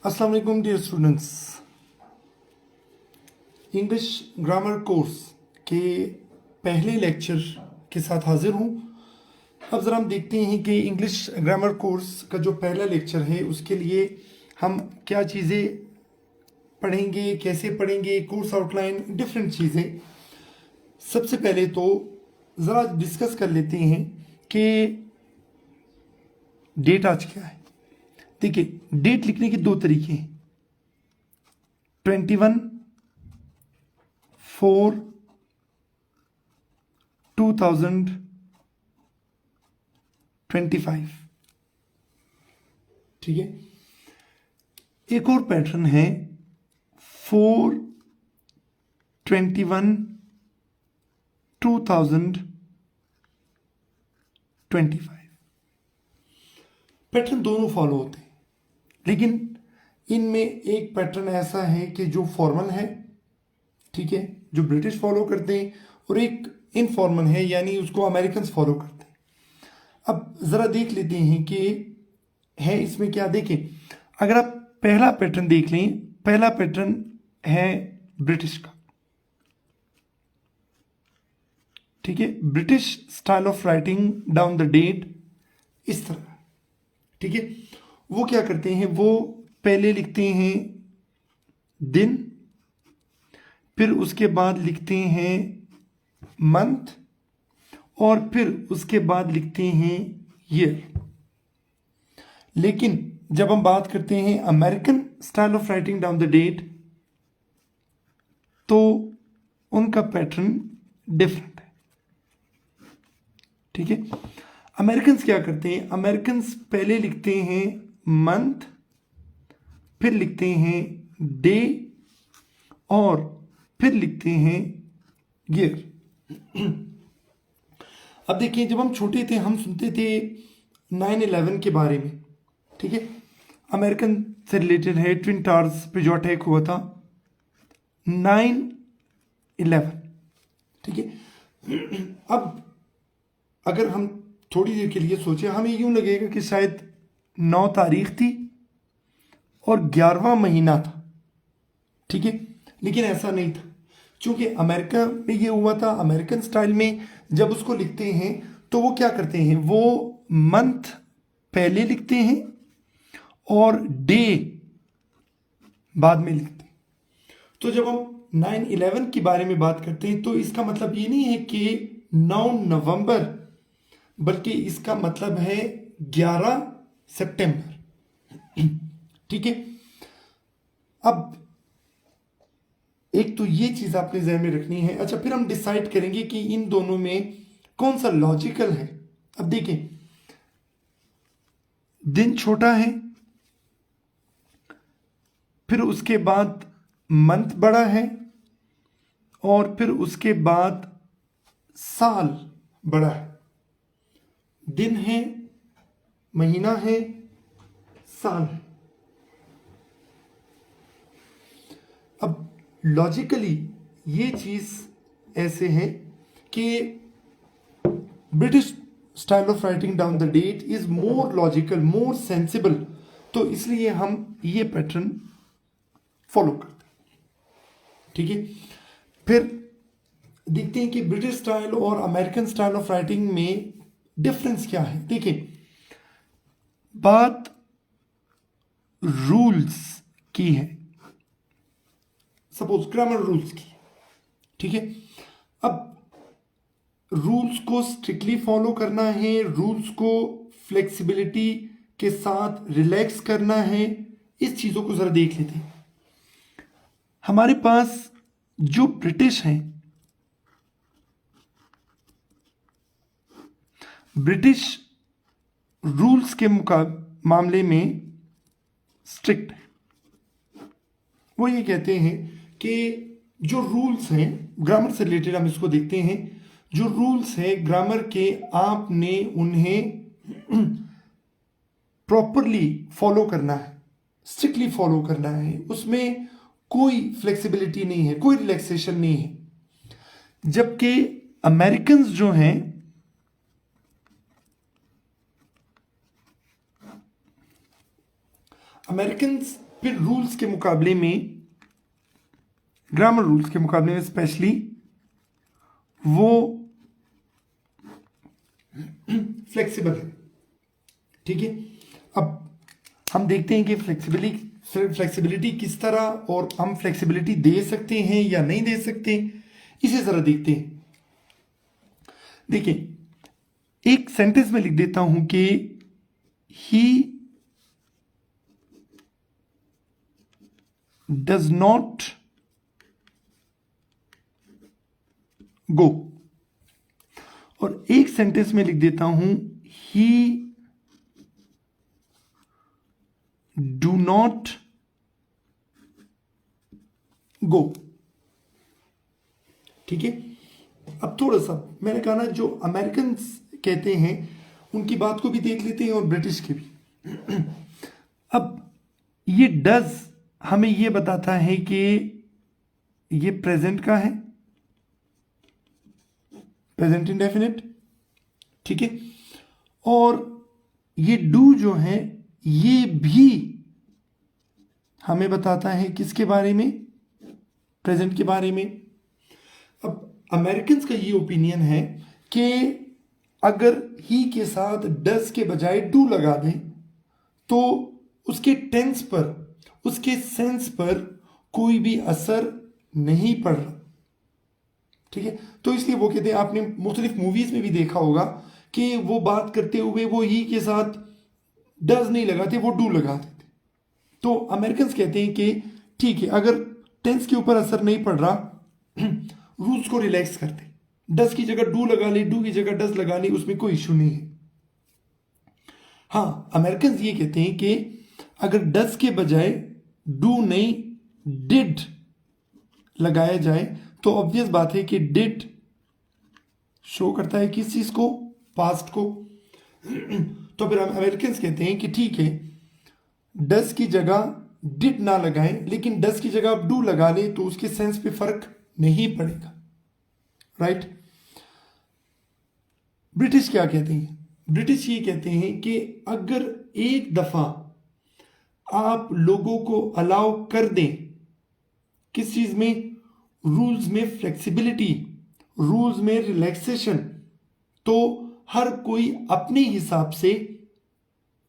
अस्सलाम वालेकुम dear students. English grammar course के पहले लेक्चर के साथ हाजिर हूँ। अब ज़रा हम देखते हैं कि इंग्लिश ग्रामर कोर्स का जो पहला लेक्चर है उसके लिए हम क्या चीज़ें पढ़ेंगे, कैसे पढ़ेंगे, कोर्स आउटलाइन, डिफरेंट चीज़ें। सबसे पहले तो ज़रा डिस्कस कर लेते हैं कि डेट आज क्या है। देखिए, डेट लिखने के दो तरीके हैं। 21/4/2025, ठीक है। एक और पैटर्न है 4/21/2025। पैटर्न दोनों फॉलो होते हैं, लेकिन इनमें एक पैटर्न ऐसा है कि जो फॉर्मल है, ठीक है, जो ब्रिटिश फॉलो करते हैं, और एक इनफॉर्मल है, यानी उसको अमेरिकन फॉलो करते हैं। अब ज़रा देख लेते हैं कि है इसमें क्या। देखें, अगर आप पहला पैटर्न देख लें, पहला पैटर्न है ब्रिटिश का, ठीक है। British style of writing down the date इस तरह, ठीक है। वो क्या करते हैं, वो पहले लिखते हैं दिन, फिर उसके बाद लिखते हैं मंथ, और फिर उसके बाद लिखते हैं ईयर। लेकिन जब हम बात करते हैं American style of writing down the date, तो उनका पैटर्न डिफरेंट है, ठीक है। अमेरिकन्स क्या करते हैं, अमेरिकन्स पहले लिखते हैं मंथ, फिर लिखते हैं डे, और फिर लिखते हैं ईयर। अब देखिए, जब हम छोटे थे हम सुनते थे 9/11 के बारे में, ठीक है। अमेरिकन से रिलेटेड है, ट्विन टावर्स पे जो अटैक हुआ था 9/11, ठीक है। अब अगर हम थोड़ी देर के लिए सोचें, हमें यूं लगेगा कि शायद 9 तारीख थी और 11वां महीना था, ठीक है। लेकिन ऐसा नहीं था, क्योंकि अमेरिका में ये हुआ था। अमेरिकन स्टाइल में जब उसको लिखते हैं तो वो क्या करते हैं, वो मंथ पहले लिखते हैं और डे बाद में लिखते हैं। तो जब हम 9/11 के बारे में बात करते हैं तो इसका मतलब ये नहीं है कि 9 नवंबर, बल्कि इसका मतलब है 11 सितंबर, ठीक है। अब एक तो ये चीज आपने ध्यान में रखनी है। अच्छा, फिर हम डिसाइड करेंगे कि इन दोनों में कौन सा लॉजिकल है। अब देखें, दिन छोटा है, फिर उसके बाद मंथ बड़ा है, और फिर उसके बाद साल बड़ा है। दिन है, महीना है, साल है। अब लॉजिकली ये चीज ऐसे है कि British style of writing down the date is more logical, more sensible, तो इसलिए हम ये पैटर्न फॉलो करते हैं, ठीक है। फिर देखते हैं कि ब्रिटिश स्टाइल और अमेरिकन स्टाइल ऑफ राइटिंग में डिफरेंस क्या है। देखिए, बात रूल्स की है, सपोज ग्रामर रूल्स की, ठीक है। अब रूल्स को स्ट्रिक्टली फॉलो करना है, रूल्स को फ्लेक्सिबिलिटी के साथ रिलैक्स करना है। इस चीजों को जरा देख लेते हैं। हमारे पास जो ब्रिटिश हैं, ब्रिटिश रूल्स के मामले में स्ट्रिक्ट है। वो ये कहते हैं कि जो रूल्स हैं ग्रामर से रिलेटेड, हम इसको देखते हैं। जो रूल्स हैं ग्रामर के, आपने उन्हें प्रॉपरली फॉलो करना है, स्ट्रिक्टली फॉलो करना है। उसमें कोई फ्लेक्सिबिलिटी नहीं है, कोई रिलैक्सेशन नहीं है। जबकि अमेरिकन्स जो हैं, अमेरिकन्स फिर रूल्स के मुकाबले में, ग्रामर रूल्स के मुकाबले में स्पेशली वो फ्लेक्सिबल है। ठीक है, अब हम देखते हैं कि फ्लेक्सिबिलिटी किस तरह, और हम फ्लेक्सिबिलिटी दे सकते हैं या नहीं दे सकते, इसे जरा देखते हैं। देखिए, एक सेंटेंस में लिख देता हूं कि ही डज नॉट गो, और एक सेंटेंस में लिख देता हूं ही डू नॉट गो। ठीक है, अब थोड़ा सा मैंने कहा ना, जो अमेरिकन कहते हैं उनकी बात को भी देख लेते हैं और ब्रिटिश के भी। अब ये डज हमें ये बताता है कि ये प्रेजेंट का है, प्रेजेंट इंडेफिनिट। ठीक है, और ये डू जो है ये भी हमें बताता है किसके बारे में, प्रेजेंट के बारे में। अब अमेरिकन का ये ओपिनियन है कि अगर ही के साथ डज के बजाय डू लगा दें तो उसके टेंस पर, उसके सेंस पर कोई भी असर नहीं पड़ रहा। ठीक है, तो इसलिए वो कहते हैं, आपने मुख्तलिफ मूवीज में भी देखा होगा कि वो बात करते हुए वो ही के साथ डज नहीं लगाते, वो डू लगाते थे। तो अमेरिकन कहते हैं कि ठीक है, अगर टेंस के ऊपर असर नहीं पड़ रहा, रूल्स को रिलैक्स करते, डज की जगह डू लगा ले, डू की जगह डज लगा ले, उसमें कोई इशू नहीं है। हाँ, अमेरिकन ये कहते हैं कि अगर डज के बजाय डू नहीं डिड लगाया जाए तो ऑब्वियस बात है कि डिड शो करता है किस चीज को, पास्ट को। तो फिर अमेरिकन कहते हैं कि ठीक है, डज की जगह डिड ना लगाएं, लेकिन डज की जगह आप डू लगा लें तो उसके सेंस पे फर्क नहीं पड़ेगा। राइट। ब्रिटिश क्या कहते हैं? ब्रिटिश ये कहते हैं कि अगर एक दफा आप लोगों को अलाउ कर दें किस चीज में, रूल्स में फ्लेक्सिबिलिटी, रूल्स में रिलैक्सेशन, तो हर कोई अपने हिसाब से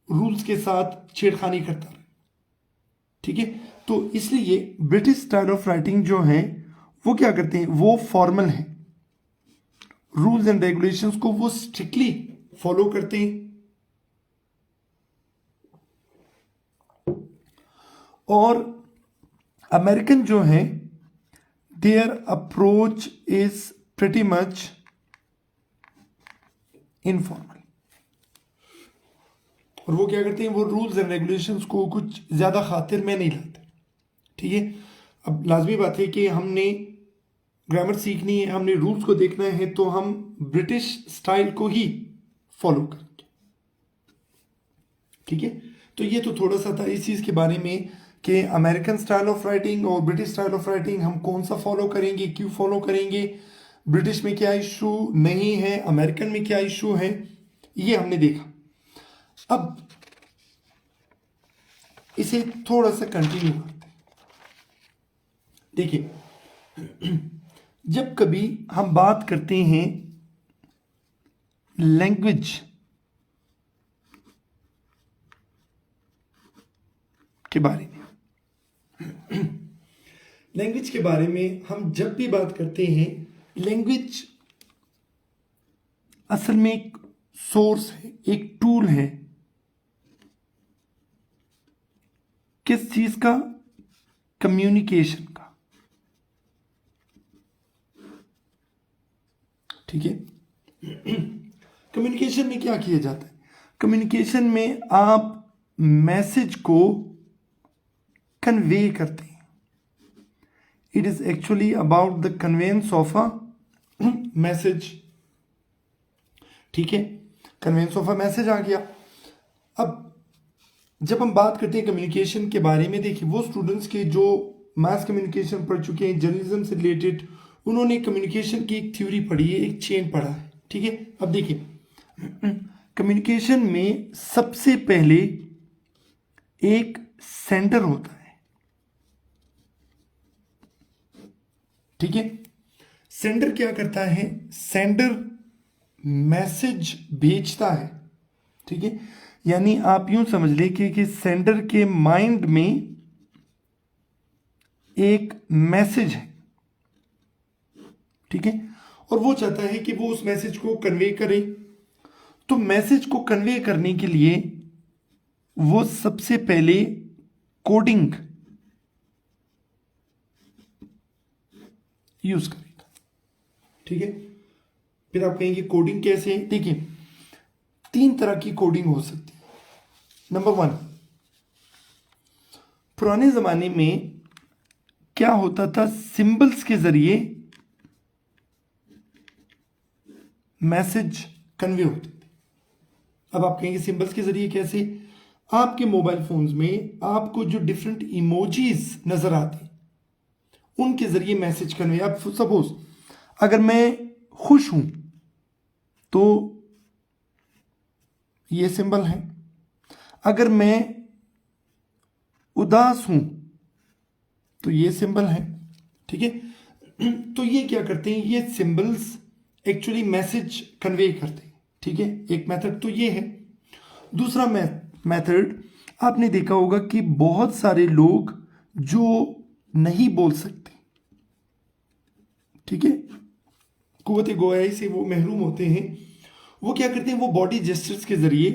रूल्स के साथ छेड़खानी करता है। ठीक है, तो इसलिए ब्रिटिश स्टाइल ऑफ राइटिंग जो है वो क्या करते हैं, वो फॉर्मल है, रूल्स एंड रेगुलेशंस को वो स्ट्रिक्टली फॉलो करते हैं। और अमेरिकन जो है, there approach is pretty much informal, और वो क्या करते हैं, वो रूल्स एंड रेगुलेशंस को कुछ ज्यादा खातिर में नहीं लाते। ठीक है, अब लाजमी बात है कि हमने ग्रामर सीखनी है, हमने रूल्स को देखना है, तो हम ब्रिटिश स्टाइल को ही फॉलो करेंगे। ठीक है, तो ये तो थोड़ा सा था इस चीज के बारे में कि अमेरिकन स्टाइल ऑफ राइटिंग और ब्रिटिश स्टाइल ऑफ राइटिंग हम कौन सा फॉलो करेंगे, क्यों फॉलो करेंगे, ब्रिटिश में क्या इशू नहीं है, अमेरिकन में क्या इशू है, ये हमने देखा। अब इसे थोड़ा सा कंटिन्यू करते हैं। देखिए, जब कभी हम बात करते हैं लैंग्वेज के बारे में, लैंग्वेज के बारे में हम जब भी बात करते हैं, लैंग्वेज असल में एक सोर्स है, एक टूल है, किस चीज का, कम्युनिकेशन का। ठीक है, कम्युनिकेशन में क्या किया जाता है, कम्युनिकेशन में आप मैसेज को कन्वे करते हैं। It is actually about the conveyance of a message. ठीक है, कन्वेंस ऑफ अ मैसेज आ गया। अब जब हम बात करते हैं कम्युनिकेशन के बारे में, देखिए वो स्टूडेंट्स के जो मास कम्युनिकेशन पढ़ चुके हैं, जर्नलिज्म से रिलेटेड, उन्होंने कम्युनिकेशन की एक थ्योरी पढ़ी है, एक चेन पढ़ा है। ठीक है, अब देखिए, कम्युनिकेशन में सबसे पहले एक सेंडर होता है, ठीक है। सेंडर क्या करता है, सेंडर मैसेज भेजता है, ठीक है। यानी आप यूं समझ ले कि सेंडर के माइंड में एक मैसेज है, ठीक है, और वो चाहता है कि वो उस मैसेज को कन्वे करे। तो मैसेज को कन्वे करने के लिए वो सबसे पहले कोडिंग यूज करेगा, ठीक है। फिर आप कहेंगे कोडिंग कैसे? देखिए, 3 तरह की कोडिंग हो सकती है। नंबर 1, पुराने जमाने में क्या होता था, सिंबल्स के जरिए मैसेज कन्वे होते थे। अब आप कहेंगे सिंबल्स के जरिए कैसे? आपके मोबाइल फोन्स में आपको जो डिफरेंट इमोजीज नजर आते हैं उनके जरिए मैसेज कन्वे। अब सपोज अगर मैं खुश हूं तो ये सिंबल है, अगर मैं उदास हूं तो ये सिंबल है, ठीक है। तो ये क्या करते हैं, ये सिंबल्स एक्चुअली मैसेज कन्वे करते हैं, ठीक है। एक मेथड तो ये है। दूसरा मेथड आपने देखा होगा कि बहुत सारे लोग जो नहीं बोल सकते, ठीक है, कुव्वते गोयाई से वो महरूम होते हैं, वो क्या करते हैं, वो बॉडी जेस्चर्स के जरिए,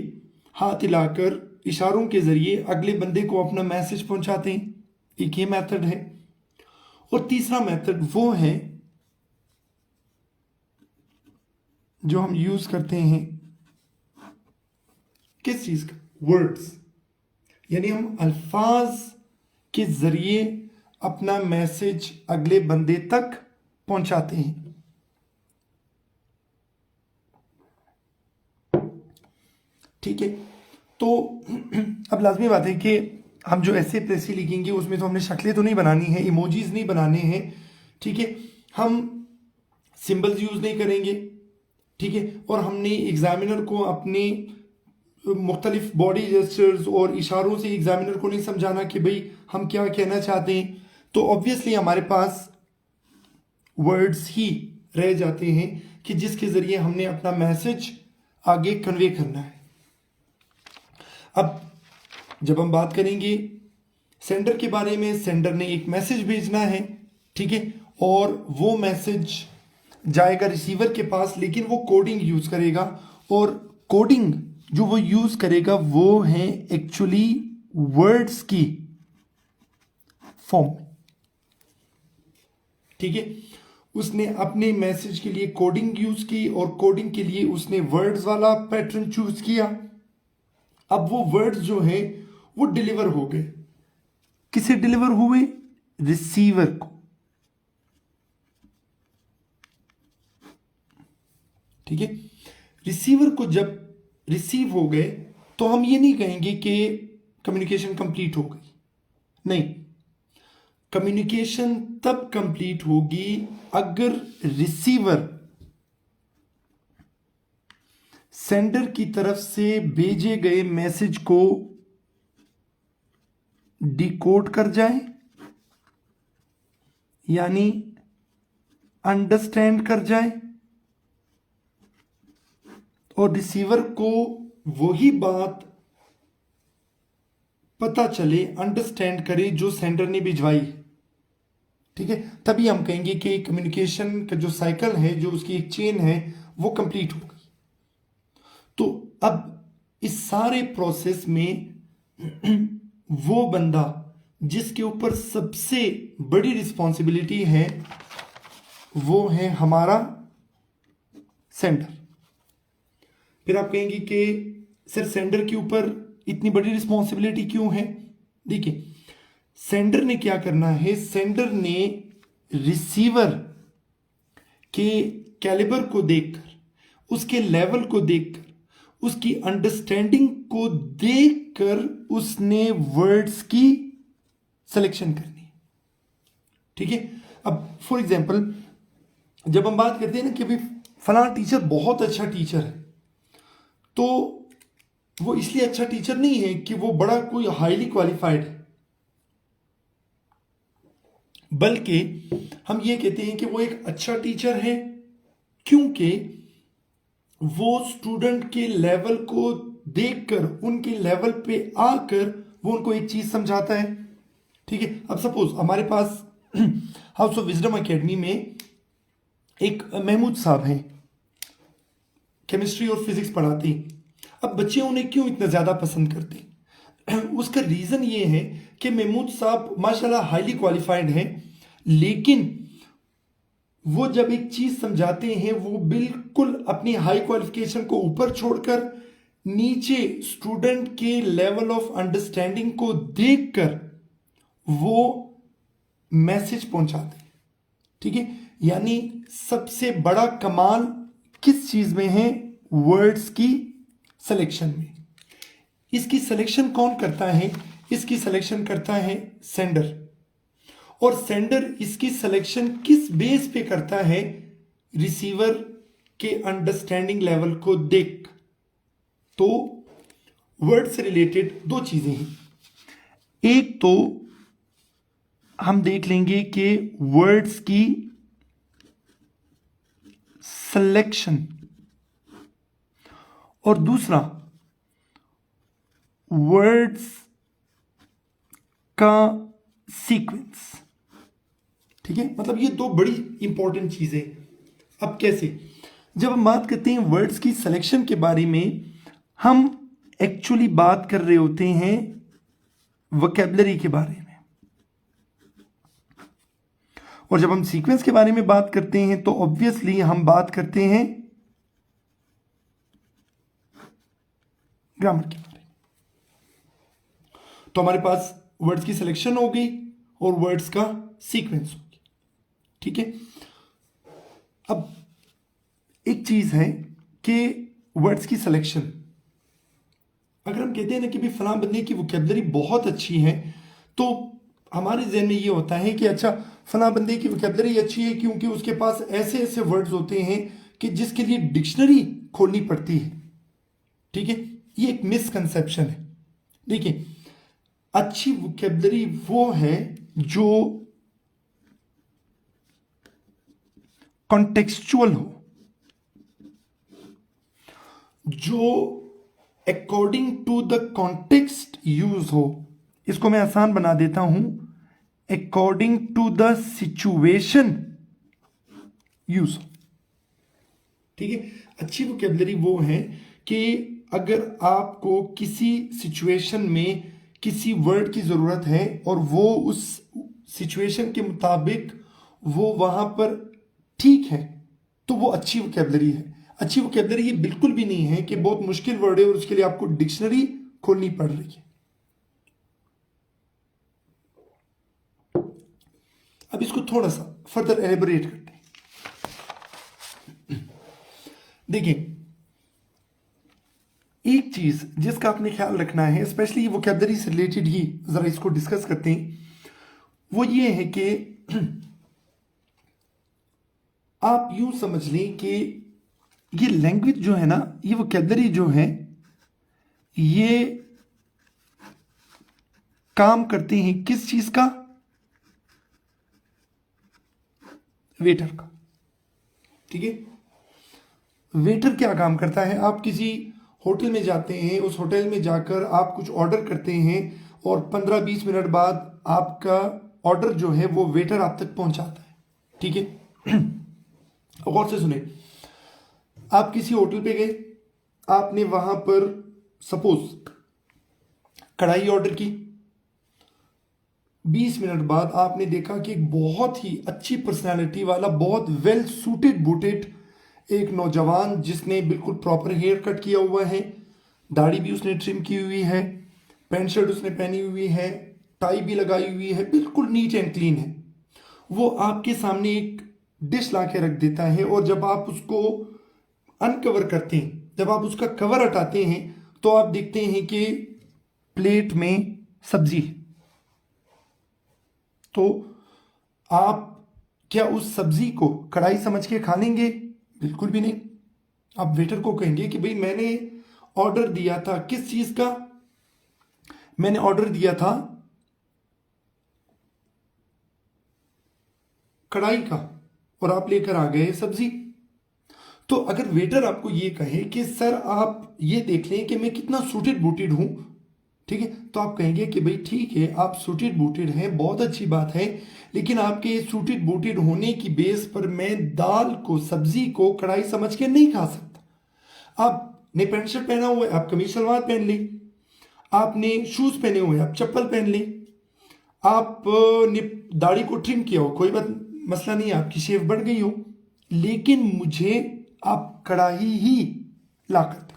हाथ हिलाकर, इशारों के जरिए अगले बंदे को अपना मैसेज पहुंचाते हैं। एक ये मेथड है। और तीसरा मेथड वो है जो हम यूज करते हैं किस चीज का, वर्ड्स, यानी हम अल्फाज के जरिए अपना मैसेज अगले बंदे तक पहुंचाते हैं। ठीक है। तो अब लाजमी बात है कि हम जो ऐसे प्रेसी लिखेंगे उसमें तो हमने शक्लें तो नहीं बनानी है, इमोजीज नहीं बनाने हैं, ठीक है। हम सिंबल्स यूज नहीं करेंगे, ठीक है। और हमने एग्जामिनर को अपने मुख्तलिफ बॉडी जेस्चर्स और इशारों से एग्जामिनर को नहीं समझाना कि भाई हम क्या कहना चाहते हैं। तो ऑब्वियसली हमारे पास वर्ड्स ही रह जाते हैं कि जिसके जरिए हमने अपना मैसेज आगे कन्वे करना है। अब जब हम बात करेंगे सेंडर के बारे में, सेंडर ने एक मैसेज भेजना है, ठीक है, और वो मैसेज जाएगा रिसीवर के पास, लेकिन वो कोडिंग यूज करेगा। और कोडिंग जो वो यूज करेगा वो है एक्चुअली वर्ड्स की फॉर्म, ठीक है। उसने अपने मैसेज के लिए कोडिंग यूज की और कोडिंग के लिए उसने वर्ड्स वाला पैटर्न चूज किया। अब वो वर्ड्स जो है वो डिलीवर हो गए। किसे डिलीवर हुए? रिसीवर को, ठीक है। रिसीवर को जब रिसीव हो गए तो हम ये नहीं कहेंगे कि कम्युनिकेशन कंप्लीट हो गई, नहीं। कम्युनिकेशन तब कंप्लीट होगी अगर रिसीवर सेंडर की तरफ से भेजे गए मैसेज को डिकोड कर जाए, यानी अंडरस्टैंड कर जाए, और रिसीवर को वही बात पता चले, अंडरस्टैंड करे जो सेंडर ने भिजवाई, ठीक है। तभी हम कहेंगे कि कम्युनिकेशन का जो साइकिल है, जो उसकी एक चेन है, वो कंप्लीट हो गई। तो अब इस सारे प्रोसेस में वो बंदा जिसके ऊपर सबसे बड़ी रिस्पॉन्सिबिलिटी है वो है हमारा सेंडर। फिर आप कहेंगे कि सर सेंडर के ऊपर इतनी बड़ी रिस्पॉन्सिबिलिटी क्यों है? देखिए, सेंडर ने क्या करना है, सेंडर ने रिसीवर के कैलिबर को देखकर, उसके लेवल को देखकर, उसकी अंडरस्टैंडिंग को देखकर उसने वर्ड्स की सिलेक्शन करनी है, ठीक है। अब फॉर एग्जांपल जब हम बात करते हैं ना कि भाई फलाना टीचर बहुत अच्छा टीचर है, तो वो इसलिए अच्छा टीचर नहीं है कि वो बड़ा कोई हाईली क्वालिफाइड है, बल्कि हम ये कहते हैं कि वो एक अच्छा टीचर है क्योंकि वो स्टूडेंट के लेवल को देखकर, उनके लेवल पे आकर वो उनको एक चीज समझाता है। ठीक है, अब सपोज हमारे पास हाउस ऑफ विजडम एकेडमी में एक महमूद साहब हैं, केमिस्ट्री और फिजिक्स पढ़ाते हैं। अब बच्चे उन्हें क्यों इतना ज्यादा पसंद करते हैं? उसका रीजन ये है कि महमूद साहब माशाल्लाह हाईली क्वालिफाइड हैं, लेकिन वो जब एक चीज समझाते हैं वो बिल्कुल अपनी हाई क्वालिफिकेशन को ऊपर छोड़कर नीचे स्टूडेंट के लेवल ऑफ अंडरस्टैंडिंग को देखकर वो मैसेज पहुंचाते हैं। ठीक है, यानी सबसे बड़ा कमाल किस चीज में है? वर्ड्स की सिलेक्शन में। इसकी सिलेक्शन कौन करता है? इसकी सिलेक्शन करता है सेंडर। और सेंडर इसकी सिलेक्शन किस बेस पे करता है? रिसीवर के अंडरस्टैंडिंग लेवल को देख। तो वर्ड से रिलेटेड दो चीजें हैं। एक तो हम देख लेंगे कि वर्ड्स की सिलेक्शन, और दूसरा वर्ड्स का सीक्वेंस। ठीक है, मतलब ये दो बड़ी इंपॉर्टेंट चीजें। अब कैसे? जब हम बात करते हैं वर्ड्स की सिलेक्शन के बारे में, हम एक्चुअली बात कर रहे होते हैं वोकैबुलरी के बारे में, और जब हम सीक्वेंस के बारे में बात करते हैं तो ऑब्वियसली हम बात करते हैं ग्रामर के बारे में। तो हमारे पास वर्ड्स की सिलेक्शन हो गई और वर्ड्स का सीक्वेंस हो गया। ठीक है, अब एक चीज है कि वर्ड्स की सिलेक्शन, अगर हम कहते हैं ना कि भाई फलां बंदे की वोकैबुलरी बहुत अच्छी है, तो हमारे जहन में ये होता है कि अच्छा फलां बंदे की वोकैबुलरी अच्छी है क्योंकि उसके पास ऐसे ऐसे वर्ड्स होते हैं कि जिसके लिए डिक्शनरी खोलनी पड़ती है। ठीक है, ये एक मिसकंसेप्शन है। देखिए, अच्छी वोकैबुलरी वो है जो कॉन्टेक्सचुअल हो, जो according to the context use हो। इसको मैं आसान बना देता हूं, according to the situation use हो। ठीक है, अच्छी वोकैबुलरी वो है कि अगर आपको किसी सिचुएशन में किसी वर्ड की जरूरत है और वो उस सिचुएशन के मुताबिक वो वहां पर ठीक है, तो वो अच्छी वोकैबुलरी है। अच्छी वोकैबुलरी ये बिल्कुल भी नहीं है कि बहुत मुश्किल वर्ड है और उसके लिए आपको डिक्शनरी खोलनी पड़ रही है। अब इसको थोड़ा सा फर्दर एलेबोरेट करते हैं। देखिए, एक चीज जिसका आपने ख्याल रखना है, स्पेशली वोकैबुलरी से रिलेटेड ही जरा इसको डिस्कस करते हैं, वो ये है कि आप यूं समझ लें कि ये लैंग्वेज जो है ना, ये वोकैबुलरी जो है, ये काम करते हैं किस चीज का? वेटर का। ठीक है, वेटर क्या काम करता है? आप किसी होटल में जाते हैं, उस होटल में जाकर आप कुछ ऑर्डर करते हैं और 15-20 मिनट बाद आपका ऑर्डर जो है वो वेटर आप तक पहुंचाता है। ठीक है, गौर से सुने, आप किसी होटल पे गए, आपने वहां पर सपोज कढ़ाई ऑर्डर की, 20 मिनट बाद आपने देखा कि एक बहुत ही अच्छी पर्सनालिटी वाला, बहुत वेल सूटेड बूटेड एक नौजवान, जिसने बिल्कुल प्रॉपर हेयर कट किया हुआ है, दाढ़ी भी उसने ट्रिम की हुई है, पैंट शर्ट उसने पहनी हुई है, टाई भी लगाई हुई है, बिल्कुल नीट एंड क्लीन है, वो आपके सामने एक डिश ला के रख देता है। और जब आप उसको अनकवर करते हैं, जब आप उसका कवर हटाते हैं, तो आप देखते हैं कि प्लेट में सब्जी है। तो आप क्या उस सब्जी को कढ़ाई समझ के खा लेंगे? बिल्कुल भी नहीं। आप वेटर को कहेंगे कि भाई मैंने ऑर्डर दिया था, किस चीज का? मैंने ऑर्डर दिया था कढ़ाई का और आप लेकर आ गए सब्जी। तो अगर वेटर आपको ये कहे कि सर आप ये देख लें कि मैं कितना सूटेड बूटेड हूं, ठीक है, तो आप कहेंगे कि भाई ठीक है आप सूटेड बूटेड हैं, बहुत अच्छी बात है, लेकिन आपके सूटेड बूटेड होने की बेस पर मैं दाल को, सब्जी को कढ़ाई समझ के नहीं खा सकता। आपने पैंट शर्ट पहना हुआ है, आप कमीज सलवार पहन लें। आपने शूज पहने हुए हैं, आप चप्पल पहन लें। आपने दाढ़ी को ट्रिम किया हो, कोई बात मसला नहीं, आपकी शेव बढ़ गई हो, लेकिन मुझे आप कढ़ाई ही लाकर दें,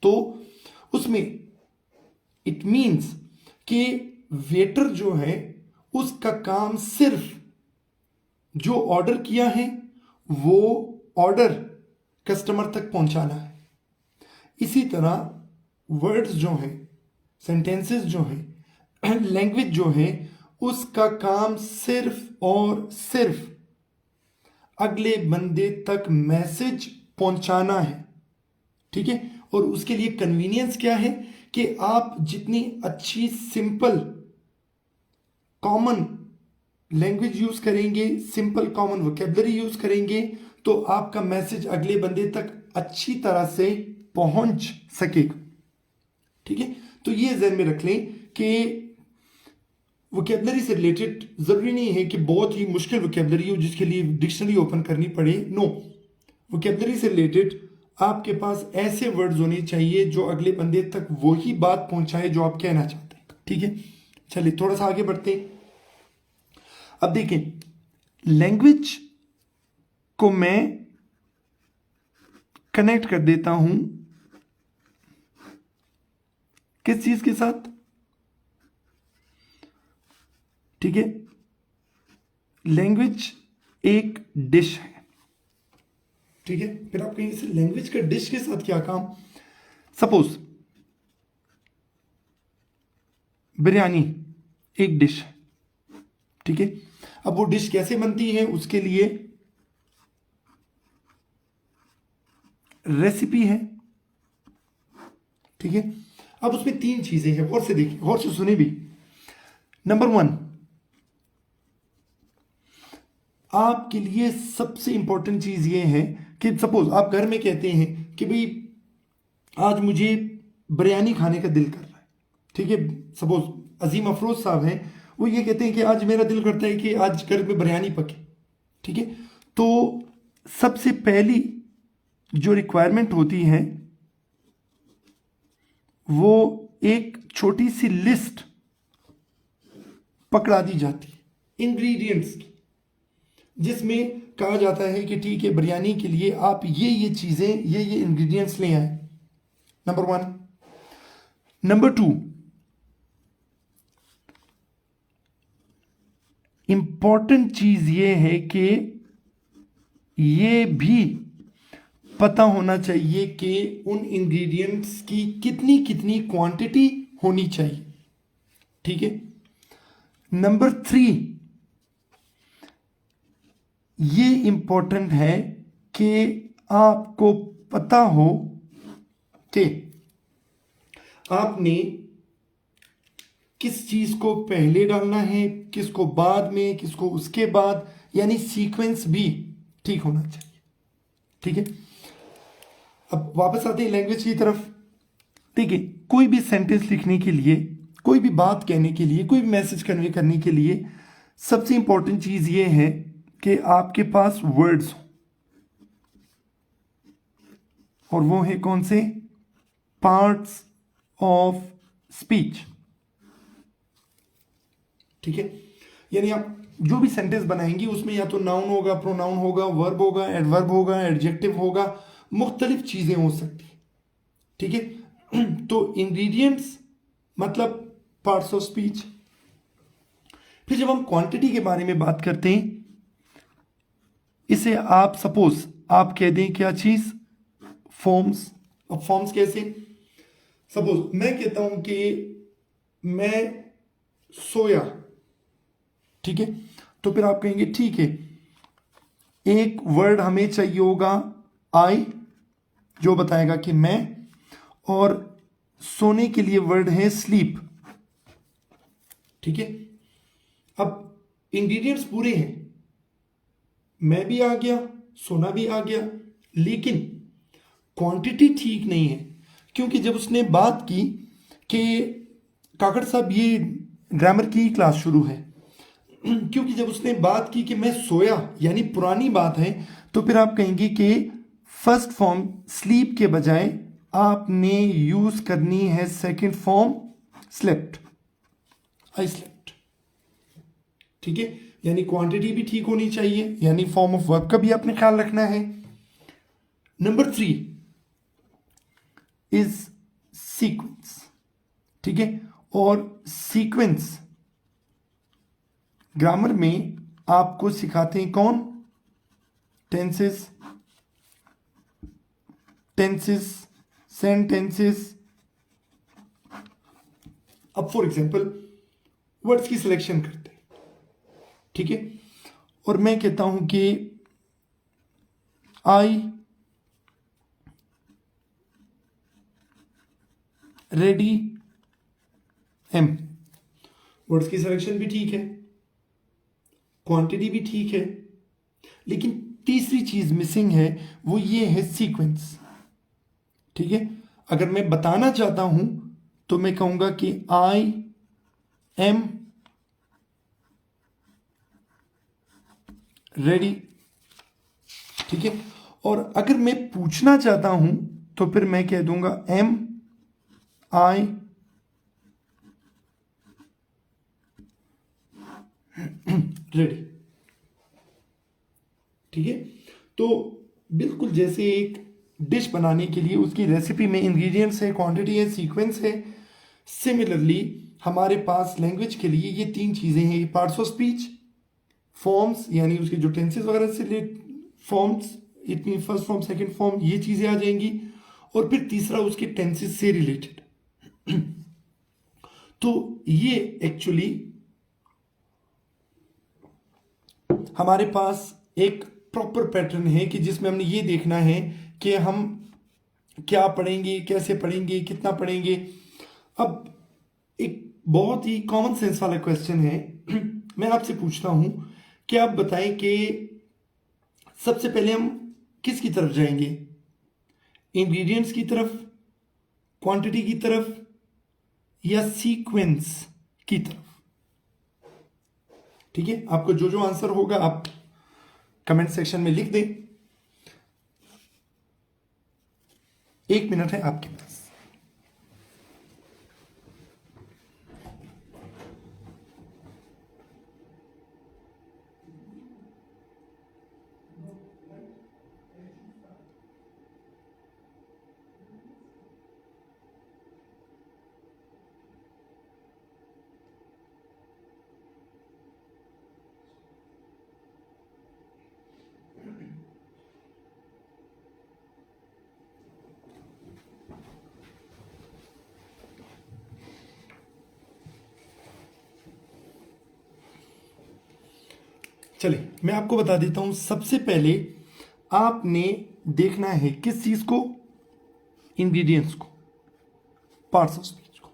तो उसमें इट मीन्स कि वेटर जो है उसका काम सिर्फ जो ऑर्डर किया है वो ऑर्डर कस्टमर तक पहुंचाना है। इसी तरह वर्ड्स जो हैं, सेंटेंसेस जो हैं, लैंग्वेज जो है, उसका काम सिर्फ और सिर्फ अगले बंदे तक मैसेज पहुंचाना है, ठीक है। और उसके लिए कन्वीनियंस क्या है कि आप जितनी अच्छी सिंपल कॉमन लैंग्वेज यूज करेंगे, सिंपल कॉमन वोकेबलरी यूज करेंगे, तो आपका मैसेज अगले बंदे तक अच्छी तरह से पहुंच सकेगा, ठीक है। तो ये ध्यान में रख लें कि वोकेबलरी से रिलेटेड जरूरी नहीं है कि बहुत ही मुश्किल वोकेबलरी हो जिसके लिए डिक्शनरी ओपन करनी पड़े। नो, वोकेबलरी से रिलेटेड आपके पास ऐसे वर्ड्स होने चाहिए जो अगले बंदे तक वही बात पहुंचाए जो आप कहना चाहते हैं, ठीक है। चलिए थोड़ा सा आगे बढ़ते हैं। अब देखें, लैंग्वेज को मैं कनेक्ट कर देता हूं किस चीज के साथ, ठीक है। लैंग्वेज एक डिश है, ठीक है। फिर आप कहेंगे लैंग्वेज का डिश के साथ क्या काम। सपोज बिरयानी एक डिश है, ठीक है। अब वो डिश कैसे बनती है उसके लिए रेसिपी है, ठीक है। अब उसमें 3 चीजें हैं, गौर से देखिए, गौर से सुने भी। नंबर 1, आपके लिए सबसे इंपॉर्टेंट चीज ये है कि सपोज आप घर में कहते हैं कि भाई आज मुझे बिरयानी खाने का दिल कर रहा है, ठीक है। सपोज अजीम अफरोज साहब हैं, वो ये कहते हैं कि आज मेरा दिल करता है कि आज घर में बिरयानी पके, ठीक है। तो सबसे पहली जो रिक्वायरमेंट होती है वो एक छोटी सी लिस्ट पकड़ा दी जाती है इंग्रेडिएंट्स की, जिसमें कहा जाता है कि ठीक है बिरयानी के लिए आप ये चीजें, ये इंग्रेडिएंट्स ले आए। नंबर 1। नंबर 2, इंपॉर्टेंट चीज ये है कि ये भी पता होना चाहिए कि उन इंग्रेडिएंट्स की कितनी कितनी क्वांटिटी होनी चाहिए, ठीक है। नंबर 3, ये इंपॉर्टेंट है कि आपको पता हो कि आपने किस चीज को पहले डालना है, किसको बाद में, किसको उसके बाद, यानी सीक्वेंस भी ठीक होना चाहिए, ठीक है। अब वापस आते हैं लैंग्वेज की तरफ। देखिए, कोई भी सेंटेंस लिखने के लिए, कोई भी बात कहने के लिए, कोई भी मैसेज कन्वे करने के लिए सबसे इंपॉर्टेंट चीज ये है कि आपके पास वर्ड्स हो, और वो है कौन से, पार्ट्स ऑफ स्पीच, ठीक है। यानी आप जो भी सेंटेंस बनाएंगे उसमें या तो नाउन होगा, प्रोनाउन होगा, वर्ब होगा, एडवर्ब होगा, एडजेक्टिव होगा, मुख्तलिफ चीजें हो सकती है, ठीक है। तो इंग्रेडिएंट्स मतलब पार्ट्स ऑफ स्पीच। फिर जब हम क्वांटिटी के बारे में बात करते हैं, इसे आप सपोज आप कह दें क्या चीज, फॉर्म्स। अब फॉर्म्स कैसे, सपोज मैं कहता हूं कि मैं सोया, ठीक है। तो फिर आप कहेंगे ठीक है, एक वर्ड हमें चाहिए होगा आई, जो बताएगा कि मैं, और सोने के लिए वर्ड है स्लीप, ठीक है। अब इंग्रेडिएंट्स पूरे हैं, मैं भी आ गया, सोना भी आ गया, लेकिन क्वांटिटी ठीक नहीं है। क्योंकि जब उसने बात की कि काकड़ साहब ये ग्रामर की क्लास शुरू है, क्योंकि जब उसने बात की कि मैं सोया, यानी पुरानी बात है, तो फिर आप कहेंगे कि फर्स्ट फॉर्म स्लीप के बजाय आपने यूज करनी है second form slept, I slept. ठीक है, यानी क्वांटिटी भी ठीक होनी चाहिए, यानी फॉर्म ऑफ वर्ब का भी आपने ख्याल रखना है। Number 3 is sequence. ठीक है, और सीक्वेंस ग्रामर में आपको सिखाते हैं कौन? Tenses, sentences. अब फॉर एग्जांपल वर्ड्स की सिलेक्शन करते हैं, ठीक है, और मैं कहता हूं कि आई रेडी एम। वर्ड्स की सिलेक्शन भी ठीक है, क्वांटिटी भी ठीक है, लेकिन तीसरी चीज मिसिंग है, वो ये है सीक्वेंस। ठीक है, अगर मैं बताना चाहता हूं तो मैं कहूंगा कि आई एम रेडी। ठीक है, और अगर मैं पूछना चाहता हूं तो फिर मैं कह दूंगा एम आई रेडी। ठीक है, तो बिल्कुल जैसे एक डिश बनाने के लिए उसकी रेसिपी में इंग्रेडिएंट्स है, क्वांटिटी है, सीक्वेंस है, सिमिलरली हमारे पास लैंग्वेज के लिए ये 3 चीजें हैं, पार्ट्स ऑफ स्पीच, फॉर्म्स यानी उसके जो टेंसेस वगैरह से forms, it mean first form second form, ये चीजें आ जाएंगी, और फिर तीसरा उसके टेंसेस से रिलेटेड। तो ये एक्चुअली हमारे पास एक प्रॉपर पैटर्न है कि जिसमें हमने ये देखना है कि हम क्या पढ़ेंगे, कैसे पढ़ेंगे, कितना पढ़ेंगे। अब एक बहुत ही कॉमन सेंस वाला क्वेश्चन है, मैं आपसे पूछता हूं कि आप बताएं कि सबसे पहले हम किसकी तरफ जाएंगे? इंग्रेडिएंट्स की तरफ, क्वांटिटी की तरफ, या सीक्वेंस की तरफ? ठीक है, आपको जो जो आंसर होगा आप कमेंट सेक्शन में लिख दें। 1 मिनट है आपके पास। चलिए मैं आपको बता देता हूं, सबसे पहले आपने देखना है किस चीज को? इंग्रेडिएंट्स को, पार्ट्स ऑफ स्पीच को।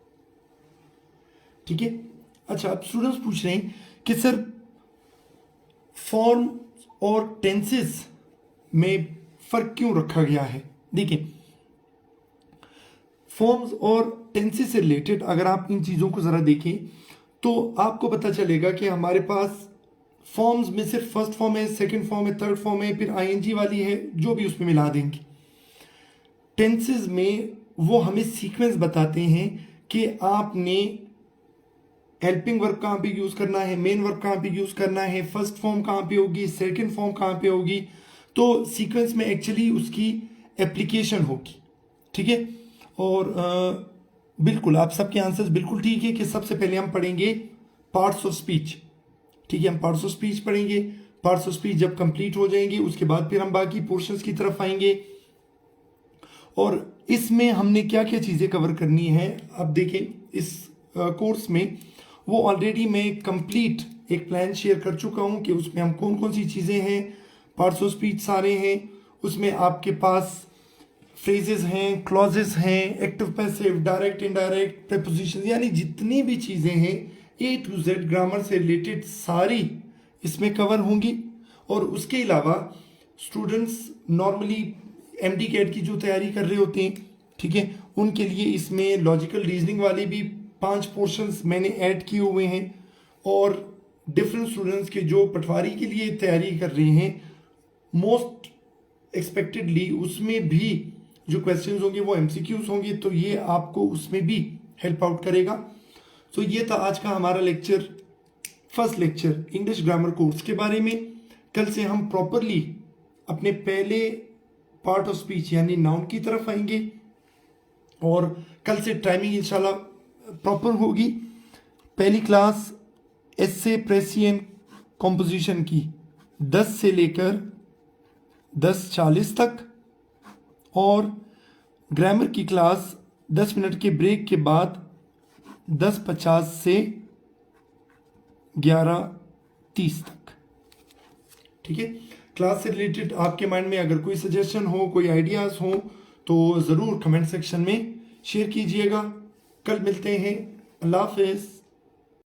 ठीक है, अच्छा अब स्टूडेंट्स पूछ रहे हैं कि सर फॉर्म और टेंसेस में फर्क क्यों रखा गया है? देखिए, फॉर्म्स और टेंसेस से रिलेटेड अगर आप इन चीजों को जरा देखें तो आपको पता चलेगा कि हमारे पास फॉर्म्स में सिर्फ फर्स्ट फॉर्म है, सेकंड फॉर्म है, थर्ड फॉर्म है, फिर आईएनजी वाली है, जो भी उसमें मिला देंगे। टेंसेस में वो हमें सीक्वेंस बताते हैं कि आपने हेल्पिंग वर्ब कहां पे यूज करना है, मेन वर्ब कहां पे यूज करना है, फर्स्ट फॉर्म कहां पे होगी, सेकंड फॉर्म कहां पे होगी। तो सीक्वेंस में एक्चुअली उसकी एप्लीकेशन होगी। ठीक है, और बिल्कुल आप सबके आंसर्स बिल्कुल ठीक है कि सबसे पहले हम पढ़ेंगे पार्ट्स ऑफ स्पीच। ठीक है, हम पार्ट्स ऑफ स्पीच पढ़ेंगे। पार्ट्स ऑफ स्पीच जब कंप्लीट हो जाएंगे उसके बाद फिर हम बाकी पोर्शंस की तरफ आएंगे। और इसमें हमने क्या क्या चीजें कवर करनी है, अब देखें इस कोर्स में वो ऑलरेडी मैं कंप्लीट एक प्लान शेयर कर चुका हूं कि उसमें हम कौन कौन सी चीजें हैं। पार्ट्स ऑफ स्पीच सारे हैं, उसमें आपके पास फ्रेजेस हैं, क्लॉजेस हैं, active passive, direct indirect, preposition, यानी जितनी भी चीजें हैं A to Z ग्रामर से रिलेटेड सारी इसमें कवर होंगी। और उसके अलावा स्टूडेंट्स नॉर्मली एमडी कैट की जो तैयारी कर रहे होते हैं, ठीक है, उनके लिए इसमें लॉजिकल रीजनिंग वाले भी 5 पोर्शंस मैंने ऐड किए हुए हैं। और डिफरेंट स्टूडेंट्स के जो पटवारी के लिए तैयारी कर रहे हैं, मोस्ट एक्सपेक्टेडली उसमें भी जो क्वेश्चंस होंगे वो एमसीक्यूज होंगे, तो ये आपको उसमें भी हेल्प आउट करेगा। तो ये था आज का हमारा lecture, first lecture English grammar course के बारे में। कल से हम प्रॉपरली अपने पहले पार्ट ऑफ स्पीच यानी नाउन की तरफ आएंगे और कल से टाइमिंग इंशाल्लाह प्रॉपर होगी। पहली क्लास एसे प्रेसियन कॉम्पोजिशन की 10 से लेकर 10:40 तक, और ग्रामर की क्लास 10 मिनट के ब्रेक के बाद 10:50 से 11:30 तक, ठीक है। क्लास से रिलेटेड आपके माइंड में अगर कोई सजेशन हो, कोई आइडियाज़ हो, तो ज़रूर कमेंट सेक्शन में शेयर कीजिएगा। कल मिलते हैं। अल्लाह हाफिज़।